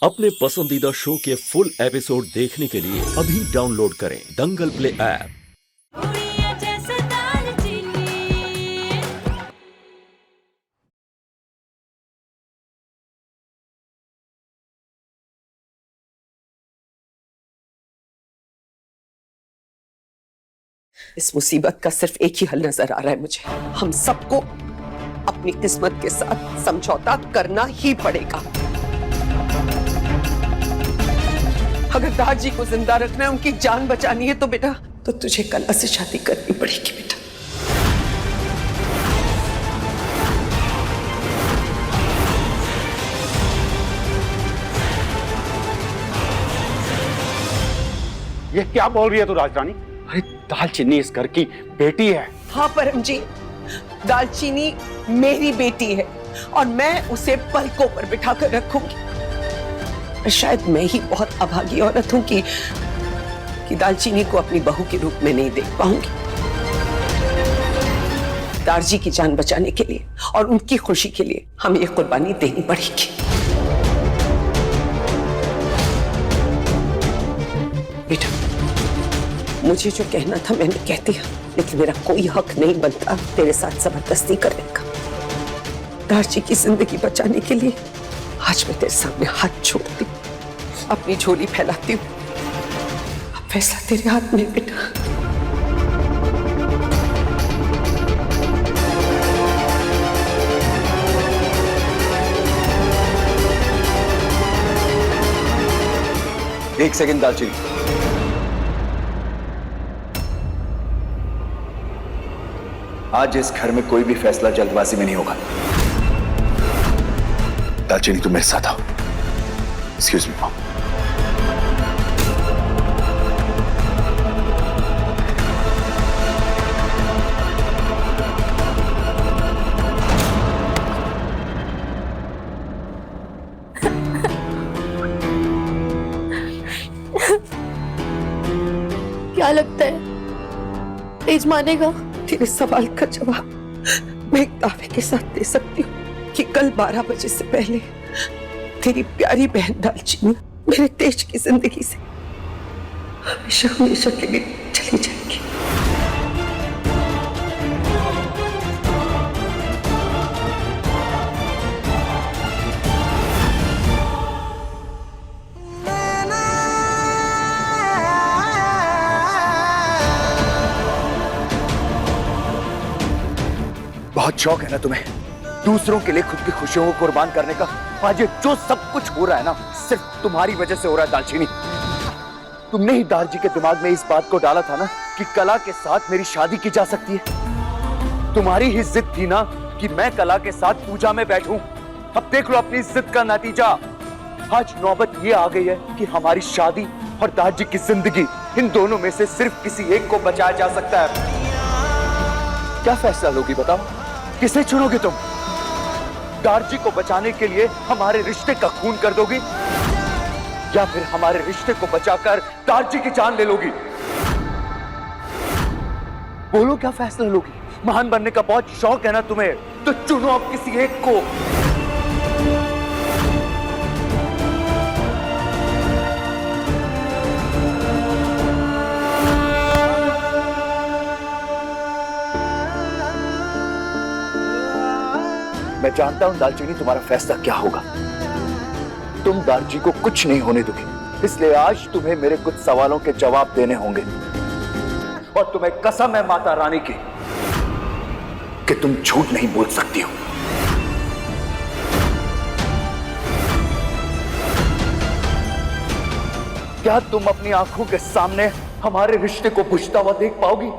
अपने पसंदीदा शो के फुल एपिसोड देखने के लिए अभी डाउनलोड करें दंगल प्ले ऐप। इस मुसीबत का सिर्फ एक ही हल नजर आ रहा है मुझे। हम सबको अपनी किस्मत के साथ समझौता करना ही पड़ेगा। अगर दादाजी को जिंदा रखना है, उनकी जान बचानी है, तो बेटा तो तुझे कला से शादी करनी पड़ेगी बेटा। ये क्या बोल रही है तू राजरानी? अरे दालचीनी इस घर की बेटी है। हाँ परम जी, दालचीनी मेरी बेटी है और मैं उसे पलकों पर बिठा कर रखूंगी। शायद मैं ही बहुत अभागी औरत हूं कि दालचीनी को अपनी बहू के रूप में नहीं देख पाऊंगी। दारजी की जान बचाने के लिए और उनकी खुशी के लिए हमें ये कुर्बानी देनी पड़ेगी। बेटा, मुझे जो कहना था मैंने कह दिया, लेकिन मेरा कोई हक नहीं बनता तेरे साथ जबरदस्ती करने का। दारजी की जिंदगी बचाने के लिए आज मैं तेरे सामने हाथ छोड़ती हूँ, अपनी झोली फैलाती हूँ। अब फैसला तेरे हाथ में बेटा। एक सेकंड दालचीनी, आज इस घर में कोई भी फैसला जल्दबाजी में नहीं होगा। दालचीनी तुम मेरे साथ आओ। Excuse me mom. क्या लगता है तेज मानेगा? तेरे सवाल का जवाब मैं एक दावे के साथ दे सकती हूँ कि कल 12 बजे से पहले तेरी प्यारी बहन दालचीनी मेरे तेज की जिंदगी से हमेशा हमेशा के लिए चली जाएगी। बहुत शौक है ना तुम्हें दूसरों के लिए खुद की खुशियों को कुर्बान करने का। आज ये जो सब कुछ हो रहा है ना, सिर्फ तुम्हारी वजह से हो रहा है दालचीनी। तुमने ही दारजी के दिमाग में इस बात को डाला था ना कि कला के साथ मेरी शादी की जा सकती है। तुम्हारी ही जिद थी ना कि मैं कला के साथ पूजा में बैठूं। अब देख लो अपनी जिद का नतीजा। आज नौबत ये आ गई है कि हमारी शादी और दारजी की जिंदगी, इन दोनों में से सिर्फ किसी एक को बचाया जा सकता है। क्या फैसला लोगी बताओ? किसे चुनोगे तुम? दारजी को बचाने के लिए हमारे रिश्ते का खून कर दोगी या फिर हमारे रिश्ते को बचाकर दारजी की जान ले लोगी? बोलो क्या फैसला लोगी? महान बनने का बहुत शौक है ना तुम्हें, तो चुनो अब किसी एक को। मैं जानता हूं दालचीनी तुम्हारा फैसला क्या होगा। तुम दारजी को कुछ नहीं होने दोगे, इसलिए आज तुम्हें मेरे कुछ सवालों के जवाब देने होंगे। और तुम्हें कसम है माता रानी की कि तुम झूठ नहीं बोल सकती हो। क्या तुम अपनी आंखों के सामने हमारे रिश्ते को बुझता हुआ देख पाओगी?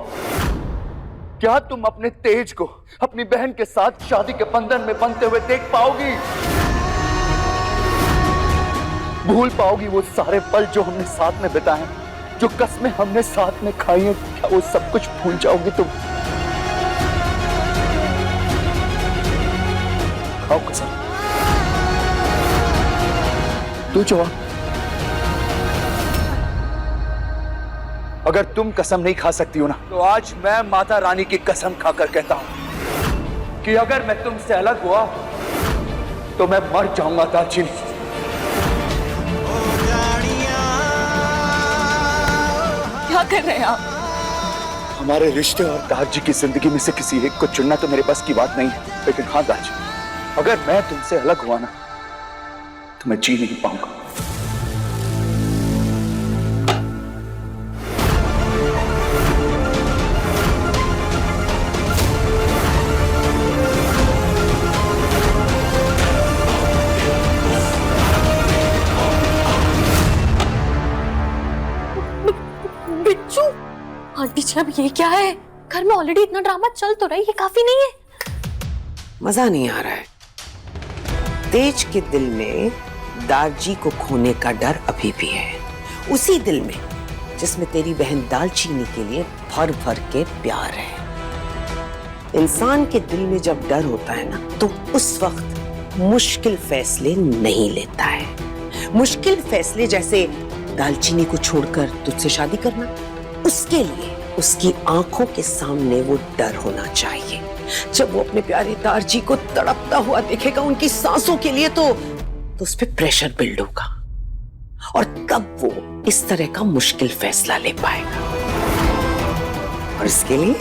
क्या तुम अपने तेज को अपनी बहन के साथ शादी के बंधन में बंधते हुए देख पाओगी? भूल पाओगी वो सारे पल जो हमने साथ में बिताए, जो कस्में हमने साथ में खाई हैं? क्या वो सब कुछ भूल जाओगी तुम? खाओ कसम, तू जवाब। अगर तुम कसम नहीं खा सकती हो ना, तो आज मैं माता रानी की कसम खाकर कहता हूं कि अगर मैं तुमसे अलग हुआ तो मैं मर जाऊंगा दालचीनी। कर रहे हैं आप? हमारे रिश्ते और दारजी की जिंदगी में से किसी एक को चुनना तो मेरे बस की बात नहीं है, लेकिन हाँ दारजी, अगर मैं तुमसे अलग हुआ ना तो मैं जी नहीं पाऊंगा। बिच्छू, आंटी जी अब ये क्या है? घर में ऑलरेडी इतना ड्रामा चल तो रहा है, ये काफी नहीं है? मजा नहीं आ रहा है। तेज के दिल में दारजी को खोने का डर अभी भी है, उसी दिल में जिसमें तेरी बहन दालचीनी के लिए भर भर के प्यार है। इंसान के दिल में जब डर होता है ना, तो उस वक्त मुश्किल फैसले नहीं लेता है। मुश्किल फैसले जैसे दालचीनी को छोड़कर तुझसे शादी करना, उसके लिए उसकी आंखों के सामने वो डर होना चाहिए। जब वो अपने प्यारे दारजी को तड़पता हुआ देखेगा उनकी सांसों के लिए, तो उस पर प्रेशर बिल्ड होगा और तब वो इस तरह का मुश्किल फैसला ले पाएगा। और इसके लिए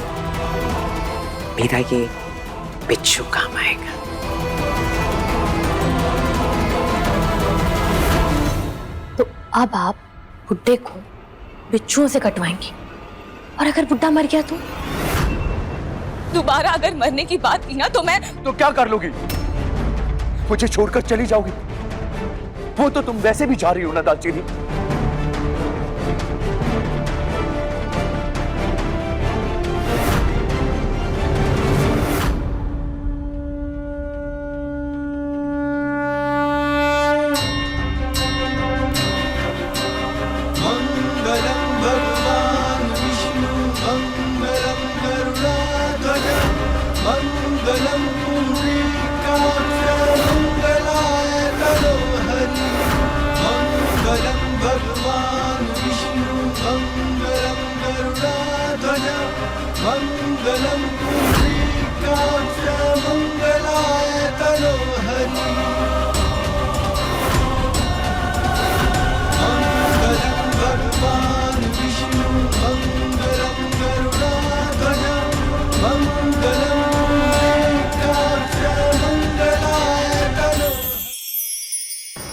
मेरा ये बिच्छू काम आएगा। तो अब आप बुड्ढे को बिच्छुओं से कटवाएंगी, और अगर बुड्ढा मर गया तो? दोबारा अगर मरने की बात की ना तो मैं... तो क्या कर लोगी? मुझे छोड़कर चली जाओगी? वो तो तुम वैसे भी जा रही हो ना दालचीनी।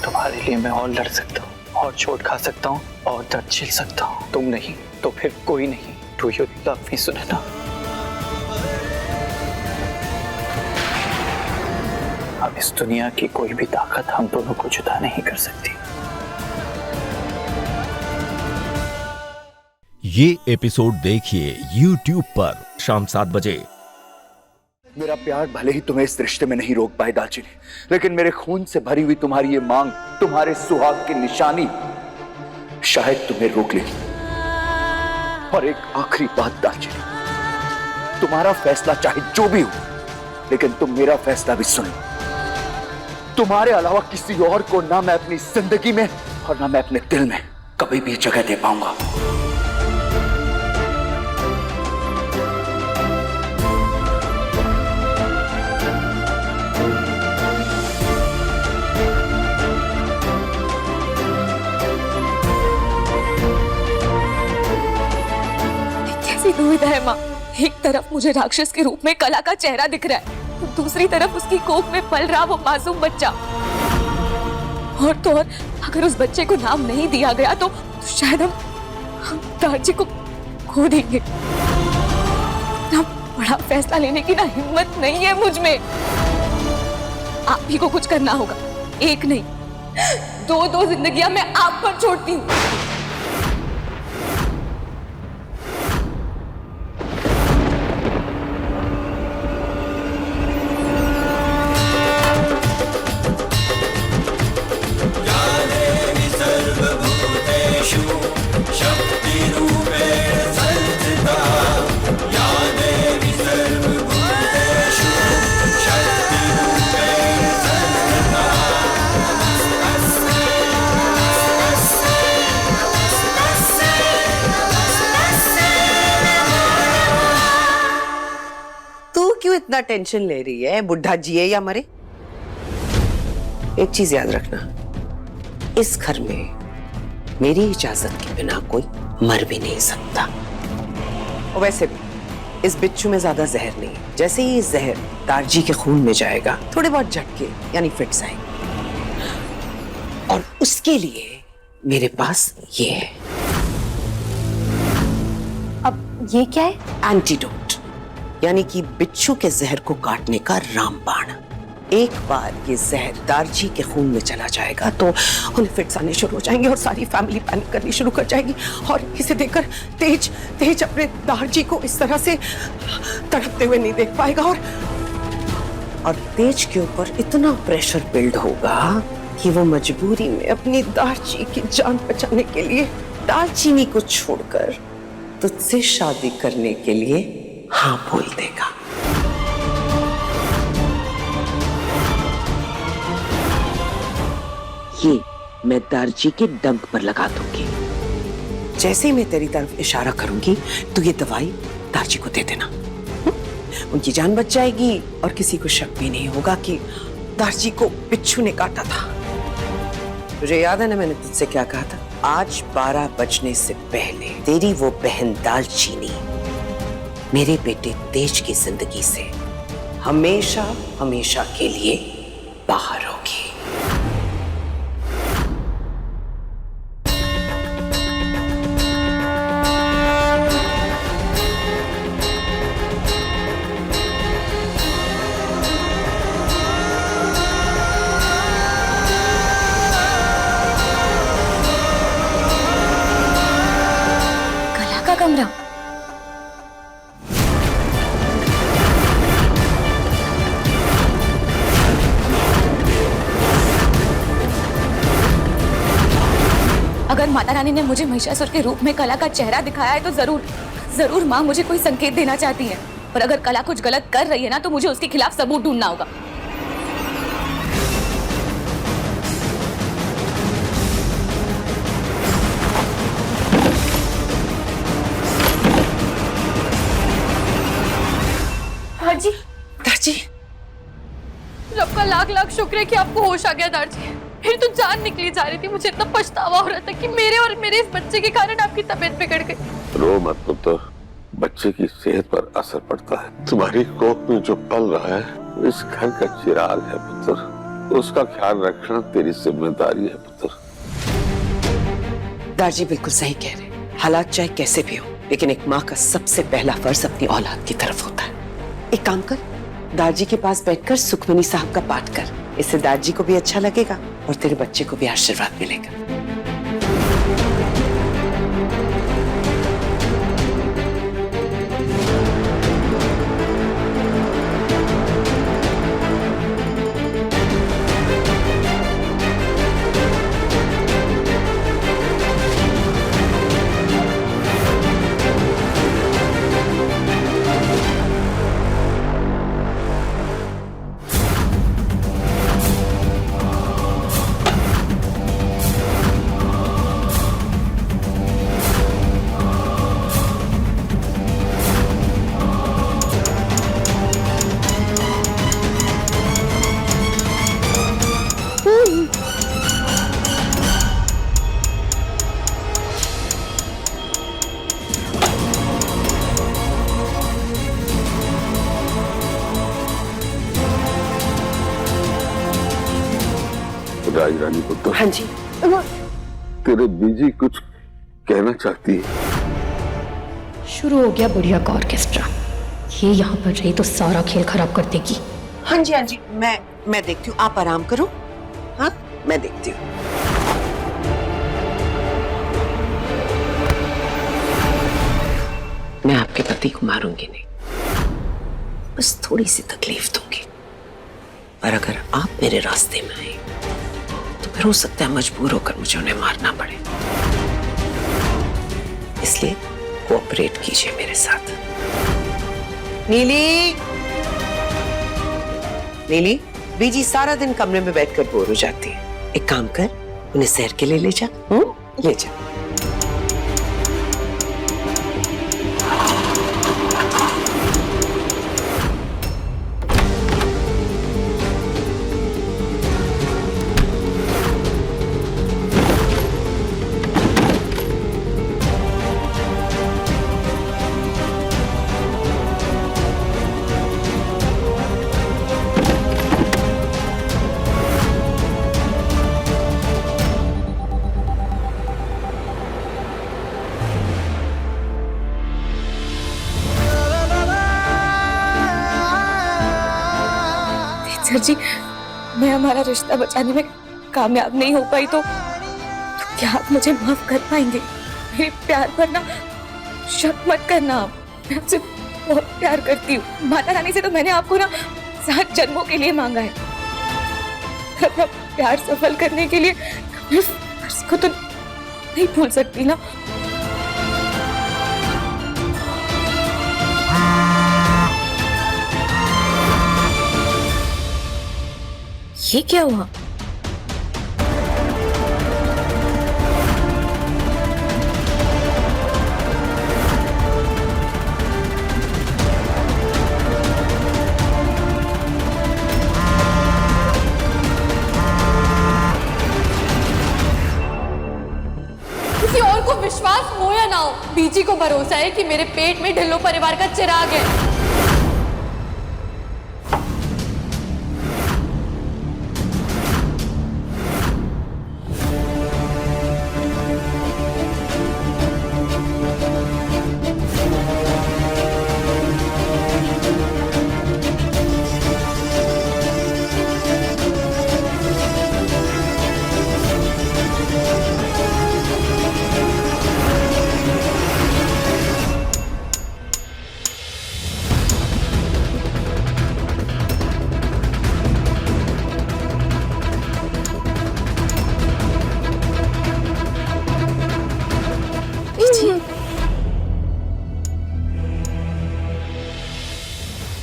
तुम्हारे लिए मैं और लड़ सकता हूँ और चोट खा सकता हूँ और दर्द झेल सकता हूँ, तुम नहीं तो फिर कोई नहीं। Do you love me Sunaina? अब इस दुनिया की कोई भी ताकत हम दोनों को जुदा नहीं कर सकती। ये एपिसोड देखिए YouTube पर शाम 7 बजे। मेरा प्यार भले ही तुम्हें इस रिश्ते में नहीं रोक पाए दालचीनी, लेकिन मेरे खून से भरी हुई तुम्हारी ये मांग, तुम्हारे सुहाग की निशानी शायद तुम्हें रोक लेगी। और एक आखिरी बात दालचीनी, तुम्हारा फैसला चाहे जो भी हो, लेकिन तुम मेरा फैसला भी सुनो। तुम्हारे अलावा किसी और को ना मैं अपनी जिंदगी में और ना मैं अपने दिल में कभी भी जगह दे पाऊंगा। दुविधा है माँ, एक तरफ मुझे राक्षस के रूप में कला का चेहरा दिख रहा है, तो दूसरी तरफ उसकी कोख में पल रहा वो मासूम बच्चा। और तो और अगर उस बच्चे को नाम नहीं दिया गया तो शायद हम दारजी को खो देंगे। इतना बड़ा फैसला लेने की ना हिम्मत नहीं है मुझ में। आप ही को कुछ करना होगा, एक नहीं दो जिंदगियां मैं आप पर छोड़ती हूँ। इतना टेंशन ले रही है, बुढ़ा जिए या मरे? एक चीज याद रखना, इस घर में मेरी इजाजत के बिना कोई मर भी नहीं सकता। और वैसे भी इस बिच्छू में ज्यादा जहर नहीं है। जैसे ही इस जहर दारजी के खून में जाएगा, थोड़े बहुत झटके यानी फिट्स आएंगे, और उसके लिए मेरे पास ये है। अब ये क्या है? एंटीडोट, यानी कि बिच्छू के जहर को काटने का रामबाण। एक बार ये जहर दारजी के खून में चला जाएगा तो उन्हें फिट्स आने शुरू हो जाएंगे और सारी फैमिली पैनिक करनी शुरू कर जाएगी, और इसे देखकर तेज अपने दारजी को इस तरह से तड़पते हुए नहीं देख पाएगा, और तेज के ऊपर इतना प्रेशर बिल्ड होगा कि वो मजबूरी में अपनी दारजी की जान बचाने के लिए दालचीनी को छोड़कर तुझसे शादी करने के लिए हाँ बोल देगा। ये मैं दारजी के डंक पर लगा दूंगी। जैसे ही मैं तेरी तरफ इशारा करूंगी तो ये दवाई दारजी को दे देना। उनकी जान बच जाएगी और किसी को शक भी नहीं होगा कि दारजी को बिच्छू ने काटा था। तुझे याद है ना मैंने तुझसे क्या कहा था? आज 12 बजने से पहले तेरी वो बहन दालचीनी मेरे बेटे तेज की जिंदगी से हमेशा हमेशा के लिए बाहर होगी। कला का कमरा। अगर माता रानी ने मुझे महिषासुर के रूप में कला का चेहरा दिखाया है तो जरूर माँ मुझे कोई संकेत देना चाहती है। पर अगर कला कुछ गलत कर रही है ना तो मुझे उसके खिलाफ सबूत ढूंढना होगा। दारजी, दारजी, रब का लाख लाख शुक्र है कि आपको होश आ गया दारजी। फिर तो जान निकली जा रही थी। मुझे इतना पछतावा हो रहा था कि मेरे और मेरे इस बच्चे के कारण आपकी तबीयत बिगड़ गई। रो मत पुत्र, बच्चे की सेहत पर असर पड़ता है। तुम्हारी कोख में जो पल रहा है वो इस घर का चिराग है पुत्र, उसका ख्याल रखना तेरी जिम्मेदारी है पुत्र। दारजी बिल्कुल सही कह रहे। हालात चाहे कैसे भी हो, लेकिन एक माँ का सबसे पहला फर्ज अपनी औलाद की तरफ होता है। एक काम कर, दारजी के पास बैठकर सुखमनी साहब का पाठ कर। इससे दारजी को भी अच्छा लगेगा और तेरे बच्चे को भी आशीर्वाद मिलेगा। रानी पुत्र। हाँ जी। तेरे बीजी कुछ कहना चाहती है। शुरू हो गया बढ़िया का ऑर्केस्ट्रा। ये यहाँ पर रही तो सारा खेल खराब कर देगी। हाँ जी, मैं देखती हूँ। आप आराम करो। हाँ, मैं देखती हूँ। मैं आपके पति को मारूंगी नहीं, बस थोड़ी सी तकलीफ दूंगी। पर अगर आप मेरे रास्ते में आए तो फिर हो सकता है मजबूर होकर मुझे उन्हें मारना पड़े। इसलिए कोऑपरेट कीजिए मेरे साथ। नीली, बीजी सारा दिन कमरे में बैठकर बोर हो जाती है। एक काम कर, उन्हें सैर के लिए ले जा। ले जा। सर जी, मैं हमारा रिश्ता बचाने में कामयाब नहीं हो पाई तो क्या आप मुझे माफ कर पाएंगे? मेरे प्यार पर ना शक मत करना आप। मैं आपसे बहुत प्यार करती हूँ। माता रानी से तो मैंने आपको ना 7 जन्मों के लिए मांगा है। अपना प्यार सफल करने के लिए मैं फर्ज को तो नहीं भूल सकती ना। ये क्या हुआ? किसी और को विश्वास हो या ना हो, बीजी को भरोसा है कि मेरे पेट में ढिल्लो परिवार का चिराग है।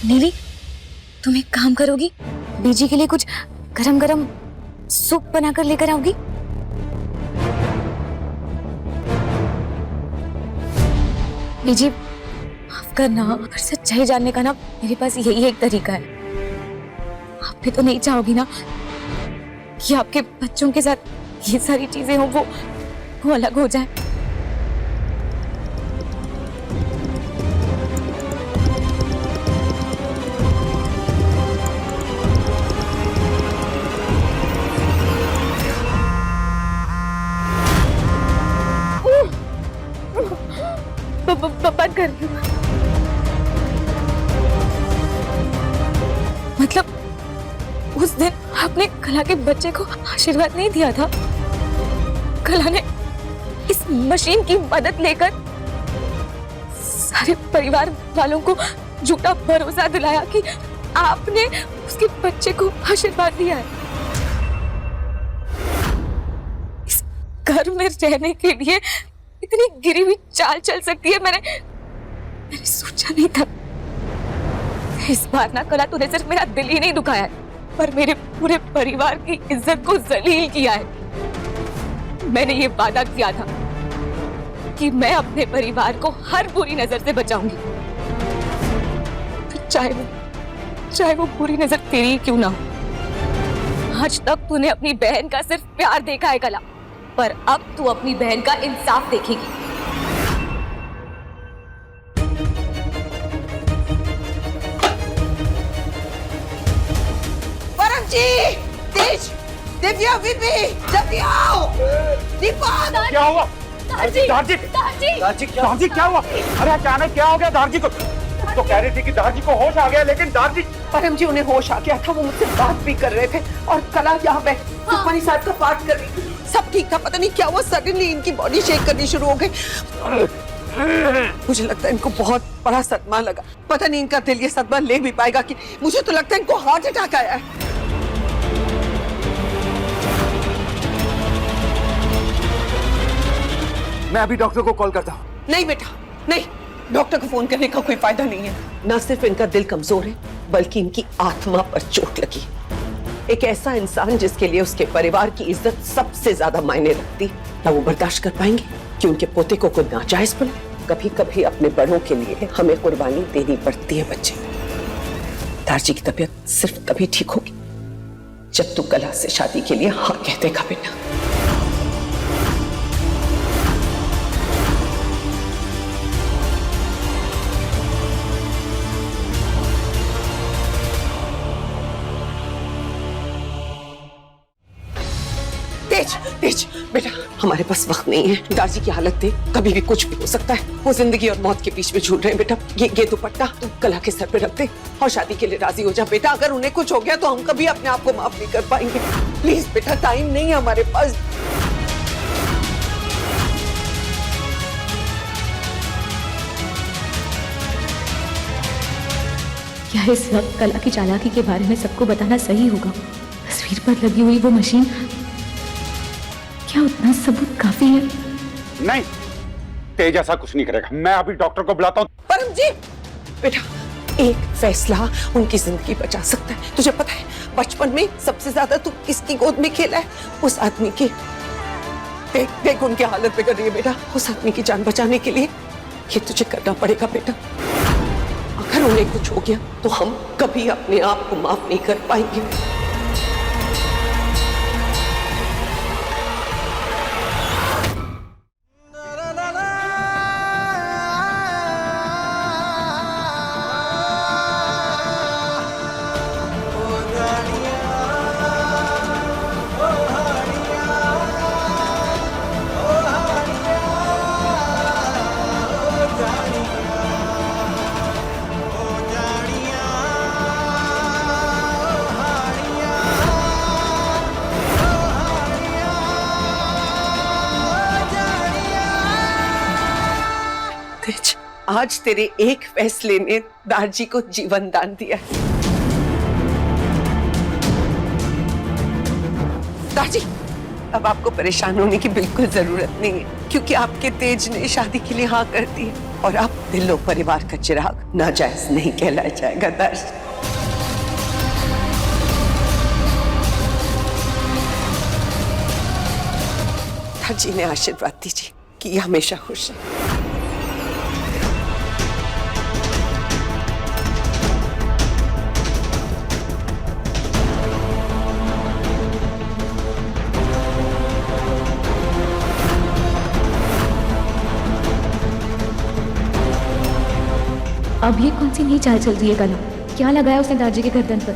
नीली, तुम एक काम करोगी? बीजी के लिए कुछ गरम गरम सूप बनाकर लेकर आओगी? बीजी, माफ करना, पर सच्चाई जानने का ना मेरे पास यही एक तरीका है। आप भी तो नहीं चाहोगी ना कि आपके बच्चों के साथ ये सारी चीजें हो, वो अलग हो जाए। बंद कर दूं। मतलब उस दिन आपने कला के बच्चे को आशीर्वाद नहीं दिया था? कला ने इस मशीन की मदद लेकर सारे परिवार वालों को झूठा भरोसा दिलाया कि आपने उसके बच्चे को आशीर्वाद दिया है। इस घर में रहने के लिए इतनी गिरी हुई चाल चल सकती है, मैंने सोचा नहीं था। इस बार ना कला तूने सिर्फ मेरा दिल ही नहीं दुखाया है, पर मेरे पूरे परिवार की इज्जत को जलील किया है। मैंने ये वादा किया था कि मैं अपने परिवार को हर बुरी नजर से बचाऊंगी, तो चाहे वो बुरी नजर तेरी ही क्यों ना हो। आज तक तूने अपनी बहन का सिर्फ प्यार देखा है कला, पर अब तू अपनी बहन का इंसाफ देखेगी। परम जी, तेज, दिव्या, विपी, जल्दी आओ। दीपक, क्या हुआ? दारजी, दारजी, दारजी, दारजी क्या हुआ? अरे अचानक क्या हो गया दारजी को? तो कह रही थी कि दारजी को होश आ गया, लेकिन दारजी। परम जी, उन्हें होश आ गया था, वो मुझसे बात भी कर रहे थे और कला यहाँ पे सुखमनी साहब का पाठ कर रही थी। सब ठीक था, पता नहीं क्या हुआ, सडनली इनकी बॉडी शेक करनी शुरू हो गई। मुझे लगता है इनको बहुत बड़ा सदमा लगा। पता नहीं इनका दिल ये सदमा ले भी पाएगा कि। मुझे तो लगता है इनको हार्ट अटैक आया है। मैं अभी डॉक्टर को कॉल करता हूँ। नहीं बेटा, नहीं, डॉक्टर को फोन करने का कोई फायदा नहीं है। न सिर्फ इनका दिल कमजोर है, बल्कि इनकी आत्मा पर चोट लगी। एक ऐसा इंसान जिसके लिए उसके परिवार की इज्जत सबसे ज्यादा मायने रखती, ना वो बर्दाश्त कर पाएंगे कि उनके पोते को कोई नाजायज बुलाए। कभी कभी अपने बड़ों के लिए हमें कुर्बानी देनी पड़ती है बच्चे। दारजी की तबीयत सिर्फ तभी ठीक होगी जब तू कला से शादी के लिए हाँ कह देगा बेटा। तेज, तेज बेटा, हमारे पास वक्त नहीं है। दादाजी की हालत देख, कभी भी कुछ भी हो सकता है। वो जिंदगी और मौत के बीच में झूल रहे हैं बेटा। ये दुपट्टा तुम कला के सर पे रख दे और शादी के लिए राजी हो जा बेटा। अगर उन्हें कुछ हो गया तो हम कभी अपने आप को माफ नहीं कर पाएंगे। प्लीज बेटा, टाइम नहीं है हमारे पास। क्या इस वक्त कला की चालाकी के बारे में सबको बताना सही होगा? तस्वीर पर लगी हुई वो मशीन, क्या उतना सबूत काफी है? नहीं, तेज ऐसा कुछ नहीं करेगा। मैं अभी डॉक्टर को बुलाता हूँ। परमजीत बेटा, एक फैसला उनकी जिंदगी बचा सकता है। तुझे पता है बचपन में सबसे ज्यादा तू किसकी गोद में खेला है? उस आदमी की। देख देख उनकी हालत बिगड़ रही है बेटा। उस आदमी की जान बचाने के लिए ये तुझे करना पड़ेगा बेटा। अगर उन्हें कुछ हो गया तो हम कभी अपने आप को माफ नहीं कर पाएंगे। तेज, आज तेरे एक फैसले ने दादाजी को जीवन दान दिया है। दादाजी, अब आपको परेशान होने की बिल्कुल जरूरत नहीं है, क्योंकि आपके तेज ने शादी के लिए हाँ कर दी है और अब दिलो परिवार का चिराग नाजायज नहीं कहलाया जाएगा। दादाजी, दादाजी ने आशीर्वाद दीजिए कि ये हमेशा खुश है। अब ये कौन सी नई चाल चल रही है कला? क्या लगाया उसने दादाजी के गर्दन पर?